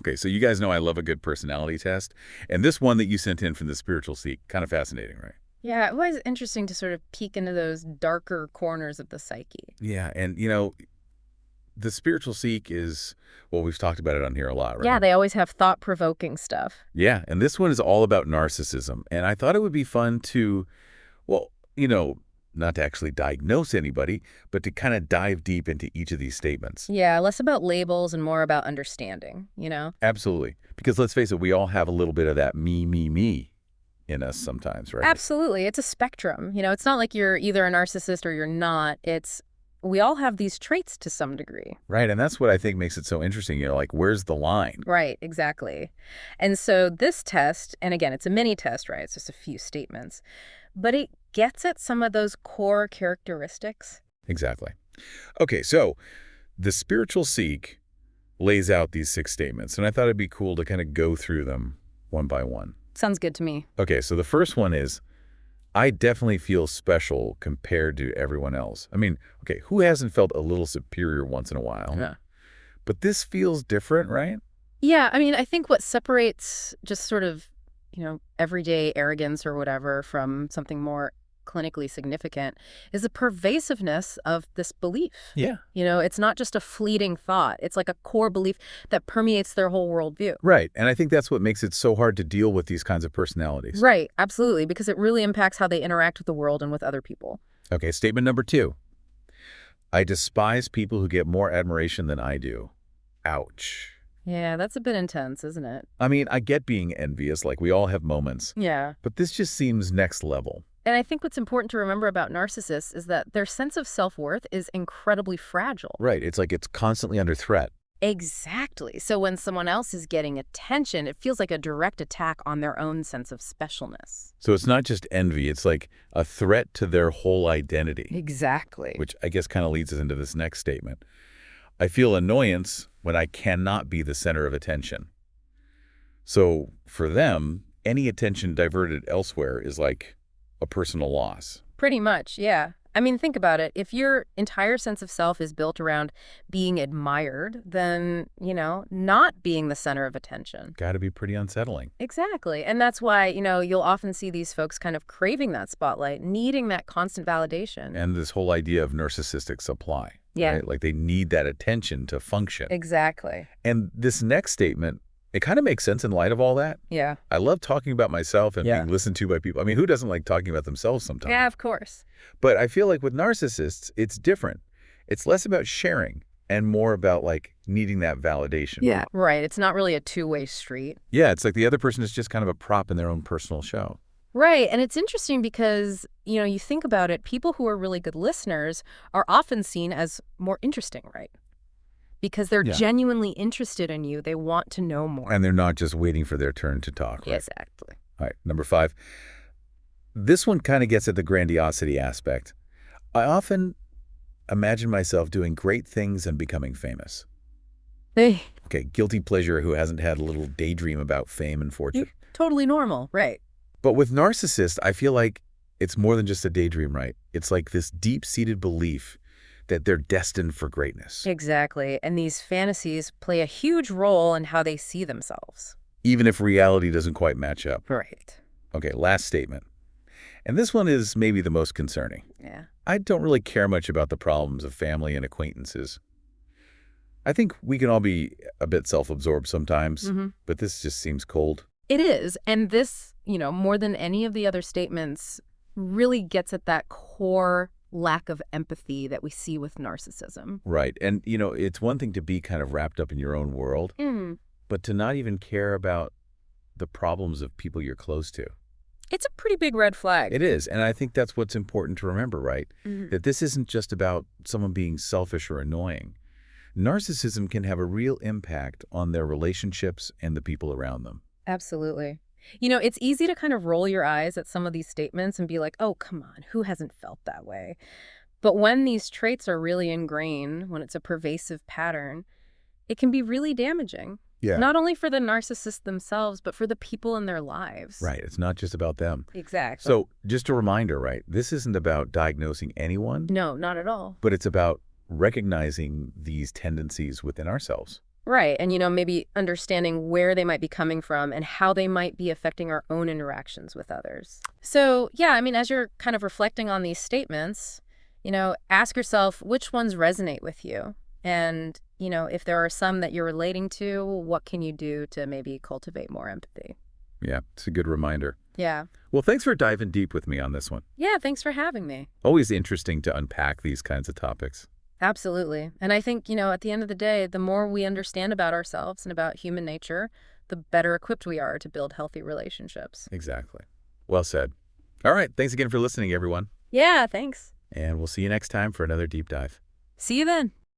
Okay, so you guys know I love a good personality test. And this one that you sent in from the Spiritual Seek, kind of fascinating, right? Yeah, it was interesting to sort of peek into those darker corners of the psyche. Yeah, and the Spiritual Seek is, well, we've talked about it on here a lot, Yeah, right? they always have thought-provoking stuff. Yeah, and this one is all about narcissism. And I thought it would be fun to, well, not to actually diagnose anybody, but to kind of dive deep into each of these statements. Yeah, less about labels and more about understanding, you know? Absolutely. Because let's face it, we all have a little bit of that me in us sometimes, right? Absolutely. It's a spectrum. It's not like you're either a narcissist or you're not. We all have these traits to some degree. Right, and that's what I think makes it so interesting, like, where's the line? Right, exactly. And so this test, and again, it's a mini test, right? It's just a few statements, but it gets at some of those core characteristics. Exactly. Okay, so the Spiritual Seek lays out these 6 statements, and I thought it'd be cool to kind of go through them one by one. Sounds good to me. Okay, so the first one is, I definitely feel special compared to everyone else. I mean, okay, who hasn't felt a little superior once in a while? Yeah. But this feels different, right? Yeah, I think what separates just sort of, everyday arrogance or whatever from something more clinically significant is the pervasiveness of this belief. Yeah. It's not just a fleeting thought. It's like a core belief that permeates their whole worldview. Right, and I think that's what makes it so hard to deal with these kinds of personalities. Right, absolutely, because it really impacts how they interact with the world and with other people. Okay, statement number 2. I despise people who get more admiration than I do. Ouch. Yeah, that's a bit intense, isn't it? I mean, I get being envious, like we all have moments, Yeah. but this just seems next level. And I think what's important to remember about narcissists is that their sense of self-worth is incredibly fragile. Right, it's like it's constantly under threat. Exactly. So when someone else is getting attention, it feels like a direct attack on their own sense of specialness. So it's not just envy, it's like a threat to their whole identity. Exactly. Which I guess kind of leads us into this next statement. I feel annoyance when I cannot be the center of attention. So for them, any attention diverted elsewhere is like a personal loss. Pretty much, yeah. Think about it. If your entire sense of self is built around being admired, then, not being the center of attention. Got to be pretty unsettling. Exactly. And that's why, you'll often see these folks kind of craving that spotlight, needing that constant validation. And this whole idea of narcissistic supply. Yeah. Right? Like they need that attention to function. Exactly. And this next statement, it kind of makes sense in light of all that. Yeah. I love talking about myself and being listened to by people. I mean, who doesn't like talking about themselves sometimes? Yeah, of course. But I feel like with narcissists, it's different. It's less about sharing and more about like needing that validation. Yeah. Right. It's not really a two-way street. Yeah, it's like the other person is just kind of a prop in their own personal show. Right. And it's interesting because, you think about it, people who are really good listeners are often seen as more interesting, right? Because they're genuinely interested in you. They want to know more. And they're not just waiting for their turn to talk, right? Exactly. All right, number 5. This one kind of gets at the grandiosity aspect. I often imagine myself doing great things and becoming famous. Okay, guilty pleasure who hasn't had a little daydream about fame and fortune. Totally normal, right? But with narcissists, I feel like it's more than just a daydream, right? It's like this deep-seated belief that they're destined for greatness. Exactly. And these fantasies play a huge role in how they see themselves. Even if reality doesn't quite match up. Right. Okay, last statement. And this one is maybe the most concerning. Yeah. I don't really care much about the problems of family and acquaintances. I think we can all be a bit self-absorbed sometimes, but this just seems cold. It is. And this, more than any of the other statements, really gets at that core lack of empathy that we see with narcissism. Right. And, it's one thing to be kind of wrapped up in your own world, but to not even care about the problems of people you're close to. It's a pretty big red flag. It is. And I think that's what's important to remember, right? That this isn't just about someone being selfish or annoying. Narcissism can have a real impact on their relationships and the people around them. Absolutely. It's easy to kind of roll your eyes at some of these statements and be like, oh, come on, who hasn't felt that way? But when these traits are really ingrained, when it's a pervasive pattern, it can be really damaging. Yeah. Not only for the narcissists themselves, but for the people in their lives. Right. It's not just about them. Exactly. So just a reminder, right? This isn't about diagnosing anyone. No, not at all. But it's about recognizing these tendencies within ourselves. Right. And, maybe understanding where they might be coming from and how they might be affecting our own interactions with others. So, yeah, as you're kind of reflecting on these statements, ask yourself which ones resonate with you. And, if there are some that you're relating to, what can you do to maybe cultivate more empathy? Yeah, it's a good reminder. Yeah. Well, thanks for diving deep with me on this one. Yeah, thanks for having me. Always interesting to unpack these kinds of topics. Absolutely. And I think, at the end of the day, the more we understand about ourselves and about human nature, the better equipped we are to build healthy relationships. Exactly. Well said. All right. Thanks again for listening, everyone. Yeah, thanks. And we'll see you next time for another deep dive. See you then.